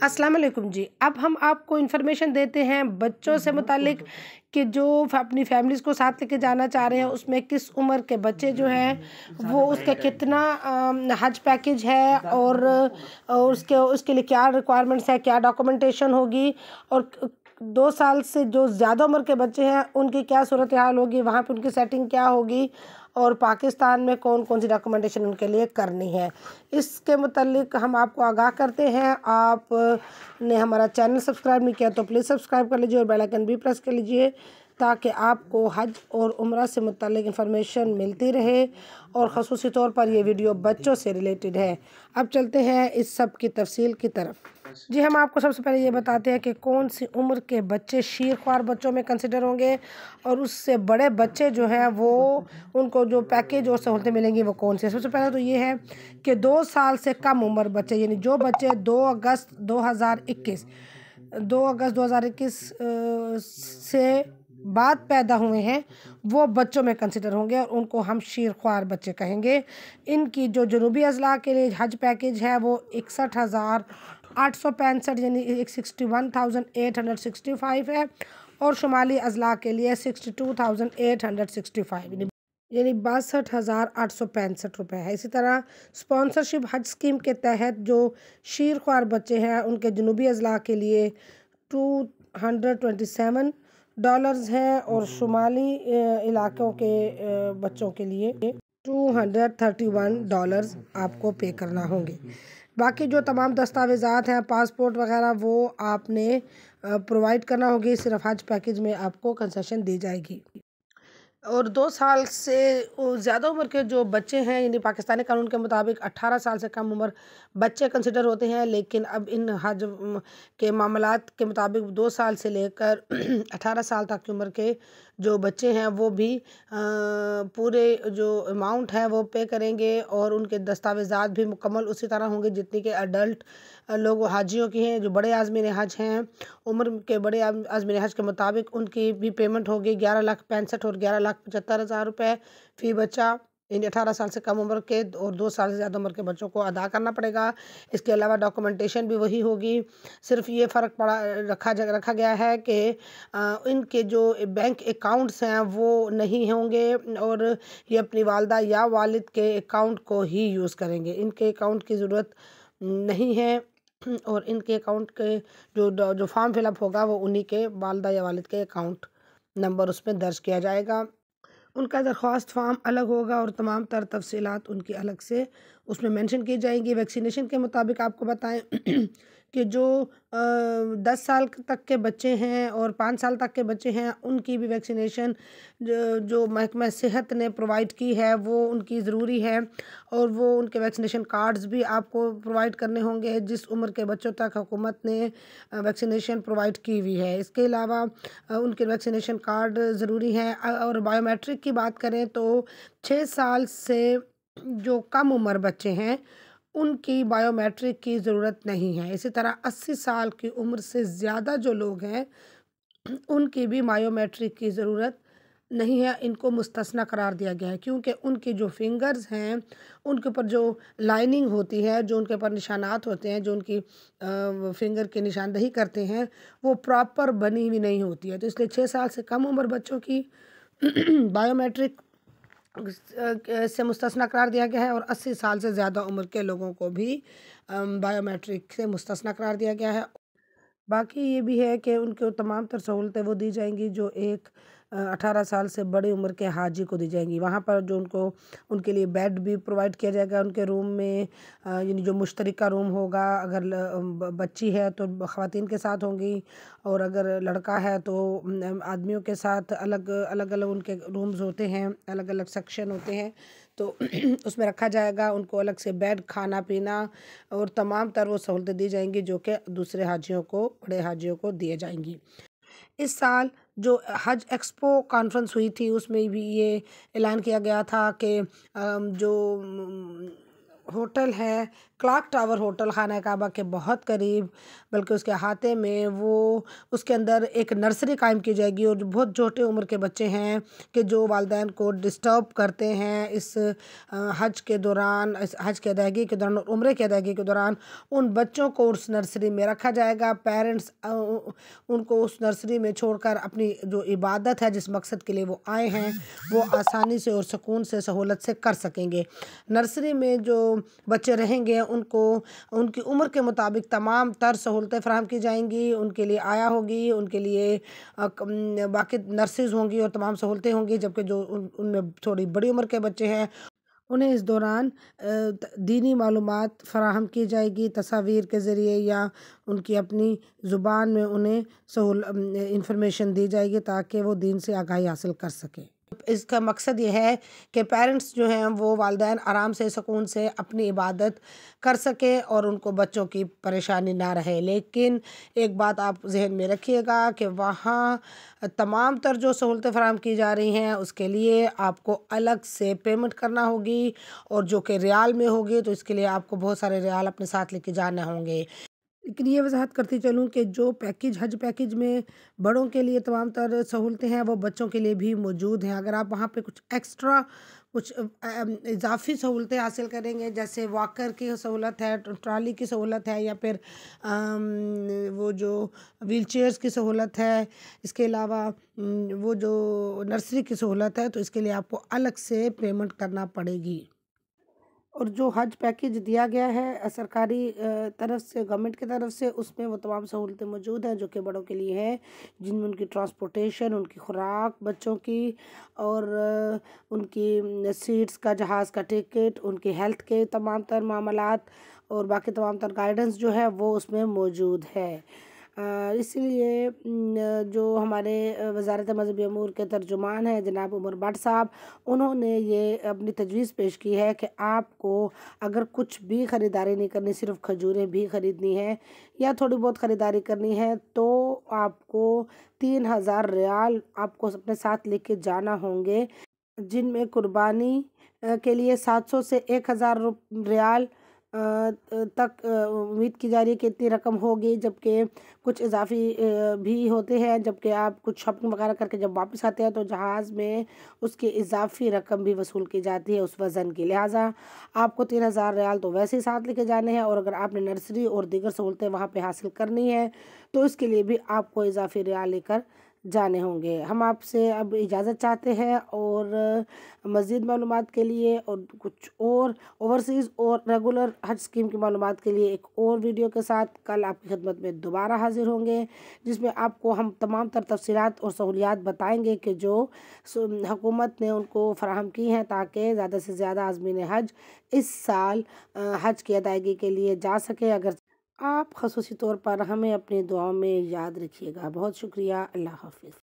अस्सलाम वालेकुम जी। अब हम आपको इन्फॉर्मेशन देते हैं बच्चों से मुतालिक कि जो अपनी फैमिलीज़ को साथ लेके जाना चाह रहे हैं, उसमें किस उम्र के बच्चे जो हैं वो उसका कितना हज पैकेज है और उसके लिए क्या रिक्वायरमेंट्स है, क्या डॉक्यूमेंटेशन होगी और 2 साल से जो ज़्यादा उम्र के बच्चे हैं उनकी क्या सूरत हाल होगी, वहाँ पे उनकी सेटिंग क्या होगी और पाकिस्तान में कौन कौन सी डॉक्यूमेंटेशन उनके लिए करनी है, इसके मुतालिक हम आपको आगाह करते हैं। आपने हमारा चैनल सब्सक्राइब नहीं किया तो प्लीज़ सब्सक्राइब कर लीजिए और बेल आइकन भी प्रेस कर लीजिए ताकि आपको हज और उम्रा से मुतालिक इन्फॉर्मेशन मिलती रहे और ख़ुसूसी तौर पर ये वीडियो बच्चों से रिलेटेड है। अब चलते हैं इस सब की तफसील की तरफ। जी, हम आपको सबसे पहले ये बताते हैं कि कौन सी उम्र के बच्चे शीरख्वार बच्चों में कंसिडर होंगे और उससे बड़े बच्चे जो हैं वो उनको जो पैकेज और सहूलतें मिलेंगी वो कौन सी है। सबसे पहले तो ये है कि 2 साल से कम उम्र बच्चे, यानी जो बच्चे 2 अगस्त 2021 से बाद पैदा हुए हैं वो बच्चों में कंसिडर होंगे और उनको हम शीरख्वार बच्चे कहेंगे। इनकी जो जनूबी अजला के लिए हज पैकेज है वो 61,865 यानी 61,865 है और शुमाली अजला के लिए 62,865 यानी 62,865 है। इसी तरह स्पॉन्सरशिप हज स्कीम के तहत जो शीरख्वार बच्चे हैं उनके जनूबी अजला के लिए $227 हैं और शुमाली इलाक़ों के बच्चों के लिए $231 आपको पे करना होंगे। बाकी जो तमाम दस्तावेज़ात हैं, पासपोर्ट वगैरह, वो आपने प्रोवाइड करना होगी। सिर्फ हज पैकेज में आपको कंसेशन दी जाएगी। और 2 साल से ज़्यादा उम्र के जो बच्चे हैं, यानी पाकिस्तानी कानून के मुताबिक 18 साल से कम उम्र बच्चे कंसिडर होते हैं, लेकिन अब इन हज के मामलात के मुताबिक 2 साल से लेकर 18 साल तक की उम्र के जो बच्चे हैं वो भी पूरे जो अमाउंट है वो पे करेंगे और उनके दस्तावेज़ात भी मुकम्मल उसी तरह होंगे जितनी के अडल्ट लोग हाजियों की हैं। जो बड़े आज़मीन हज हैं, उम्र के बड़े आज़मीन हज के मुताबिक उनकी भी पेमेंट होगी 11,65,000 और 11,75,000 रुपये फ़ी बच्चा। इन 18 साल से कम उम्र के और 2 साल से ज़्यादा उम्र के बच्चों को अदा करना पड़ेगा। इसके अलावा डॉक्यूमेंटेशन भी वही होगी। सिर्फ ये फ़र्क रखा गया है कि इनके जो बैंक अकाउंट्स हैं वो नहीं होंगे और ये अपनी वालदा या वालिद के अकाउंट को ही यूज़ करेंगे। इनके अकाउंट की ज़रूरत नहीं है और इनके अकाउंट के जो फॉर्म फिलअप होगा वो उन्हीं के वालदा या वालिद के अकाउंट नंबर उसमें दर्ज किया जाएगा। उनका दरख्वास्त फ़ॉर्म अलग होगा और तमाम तर तफसीलात उनकी अलग से उसमें मेंशन की जाएंगी। वैक्सीनेशन के मुताबिक आपको बताएं कि जो 10 साल तक के बच्चे हैं और 5 साल तक के बच्चे हैं उनकी भी वैक्सीनेशन जो महकमा सेहत ने प्रोवाइड की है वो उनकी ज़रूरी है और वो उनके वैक्सीनेशन कार्ड्स भी आपको प्रोवाइड करने होंगे जिस उम्र के बच्चों तक हुकूमत ने वैक्सीनेशन प्रोवाइड की हुई है। इसके अलावा उनके वैक्सीनेशन कार्ड ज़रूरी हैं और बायोमेट्रिक की बात करें तो 6 साल से जो कम उम्र बच्चे हैं उनकी बायोमेट्रिक की ज़रूरत नहीं है। इसी तरह 80 साल की उम्र से ज़्यादा जो लोग हैं उनकी भी बायोमेट्रिक की ज़रूरत नहीं है। इनको मुस्तस्ना करार दिया गया है क्योंकि उनकी जो फिंगर्स हैं उनके ऊपर जो लाइनिंग होती है, जो उनके ऊपर निशानात होते हैं, जो उनकी फिंगर की निशानदही करते हैं वो प्रॉपर बनी हुई नहीं होती है। तो इसलिए 6 साल से कम उम्र बच्चों की बायोमेट्रिक से मुस्तस्ना करार दिया गया है और 80 साल से ज़्यादा उम्र के लोगों को भी बायोमेट्रिक से मुस्तस्ना करार दिया गया है। बाकी ये भी है कि उनको तमाम तर सहूलतें वो दी जाएंगी जो एक 18 साल से बड़ी उम्र के हाजी को दी जाएंगी। वहाँ पर जो उनके लिए बेड भी प्रोवाइड किया जाएगा उनके रूम में, यानी जो मुश्तरका रूम होगा। अगर बच्ची है तो ख़वातीन के साथ होंगी और अगर लड़का है तो आदमियों के साथ अलग अलग उनके रूम्स होते हैं, अलग अलग सेक्शन होते हैं तो उसमें रखा जाएगा। उनको अलग से बेड, खाना पीना और तमाम तर वो सहूलतें दी जाएंगी जो कि दूसरे हाजियों को, बड़े हाजियों को दिए जाएंगी। इस साल जो हज एक्सपो कॉन्फ्रेंस हुई थी उसमें भी ये ऐलान किया गया था कि जो होटल है क्लॉक टावर होटल, खाना काबा के बहुत करीब, बल्कि उसके अहाते में वो उसके अंदर एक नर्सरी कायम की जाएगी। और जो बहुत छोटे उम्र के बच्चे हैं कि जो वालिदैन को डिस्टर्ब करते हैं इस हज के दौरान, इस हज की अदायगी के दौरान और उम्रे की अदायगी के दौरान, उन बच्चों को उस नर्सरी में रखा जाएगा। पेरेंट्स उनको उस नर्सरी में छोड़कर अपनी जो इबादत है, जिस मकसद के लिए वो आए हैं, वो आसानी से और सुकून से सहूलत से कर सकेंगे। नर्सरी में जो बच्चे रहेंगे उनको उनकी उम्र के मुताबिक तमाम तर सहूलतें फ़राहम की जाएंगी। उनके लिए आया होगी, उनके लिए बाकी नर्सेज होंगी और तमाम सहूलतें होंगी। जबकि जो उनमें थोड़ी बड़ी उम्र के बच्चे हैं उन्हें इस दौरान दीनी मालूमात फ़राहम की जाएगी तस्वीर के ज़रिए, या उनकी अपनी ज़ुबान में उन्हें इंफॉर्मेशन दी जाएगी ताकि वो दीन से आगाही हासिल कर सकें। इसका मकसद ये है कि पेरेंट्स जो हैं वो वालिदैन आराम से सुकून से अपनी इबादत कर सकें और उनको बच्चों की परेशानी ना रहे। लेकिन एक बात आप जहन में रखिएगा कि वहाँ तमाम तर जो सहूलतें फ़राहम की जा रही हैं उसके लिए आपको अलग से पेमेंट करना होगी, और जो कि रियाल में होगी, तो इसके लिए आपको बहुत सारे रियाल अपने साथ लेके जाने होंगे। लेकिन ये वज़ाहत करती चलूँ कि जो पैकेज हज पैकेज में बड़ों के लिए तमाम तर सहूलतें हैं वो बच्चों के लिए भी मौजूद हैं। अगर आप वहाँ पे कुछ एक्स्ट्रा कुछ इजाफ़ी सहूलतें हासिल करेंगे, जैसे वॉकर की सहूलत है, ट्रॉली की सहूलत है, या फिर वो जो व्हील चेयर्स की सहूलत है, इसके अलावा वो जो नर्सरी की सहूलत है, तो इसके लिए आपको अलग से पेमेंट करना पड़ेगी। और जो हज पैकेज दिया गया है सरकारी तरफ से, गवर्नमेंट की तरफ से, उसमें वो तमाम सहूलतें मौजूद हैं जो कि बड़ों के लिए है, जिनमें उनकी ट्रांसपोर्टेशन, उनकी खुराक बच्चों की, और उनकी सीट्स का, जहाज़ का टिकट, उनकी हेल्थ के तमाम तर मामलात और बाकी तमाम तर गाइडेंस जो है वो उसमें मौजूद है। इसलिए जो हमारे वज़ारत मज़हबी अमूर के तर्जुमान हैं जनाब उमर भट्ट साहब, उन्होंने ये अपनी तजवीज़ पेश की है कि आपको अगर कुछ भी ख़रीदारी नहीं करनी, सिर्फ़ खजूरें भी ख़रीदनी है या थोड़ी बहुत ख़रीदारी करनी है, तो आपको 3000 रियाल आपको अपने साथ लेके जाना होंगे, जिनमें कुर्बानी के लिए 700 से 1000 रियाल तक उम्मीद की जा रही है कि इतनी रकम होगी। जबकि कुछ इजाफी भी होते हैं, जबकि आप कुछ शॉपिंग वगैरह करके जब वापस आते हैं तो जहाज़ में उसकी इजाफी रकम भी वसूल की जाती है उस वज़न की। लिहाजा आपको 3000 रियाल तो वैसे ही साथ लेके जाने हैं, और अगर आपने नर्सरी और दीगर सहूलतें वहाँ पे हासिल करनी है तो इसके लिए भी आपको इजाफी रियाल लेकर जाने होंगे। हम आपसे अब इजाज़त चाहते हैं, और मज़ीद मालूमात के लिए और कुछ और ओवरसीज़ और रेगुलर हज स्कीम की मालूमात के लिए एक और वीडियो के साथ कल आपकी खिदमत में दोबारा हाजिर होंगे, जिसमें आपको हम तमाम तर तफसीलात और सहूलियात बताएंगे कि जो हुकूमत ने उनको फ़राहम की हैं ताकि ज़्यादा से ज़्यादा आज़मीन हज इस साल हज की अदायगी के लिए जा सके। अगर आप ख़ुसूसी तौर पर हमें अपनी दुआओं में याद रखिएगा। बहुत शुक्रिया। अल्लाह हाफ़िज़।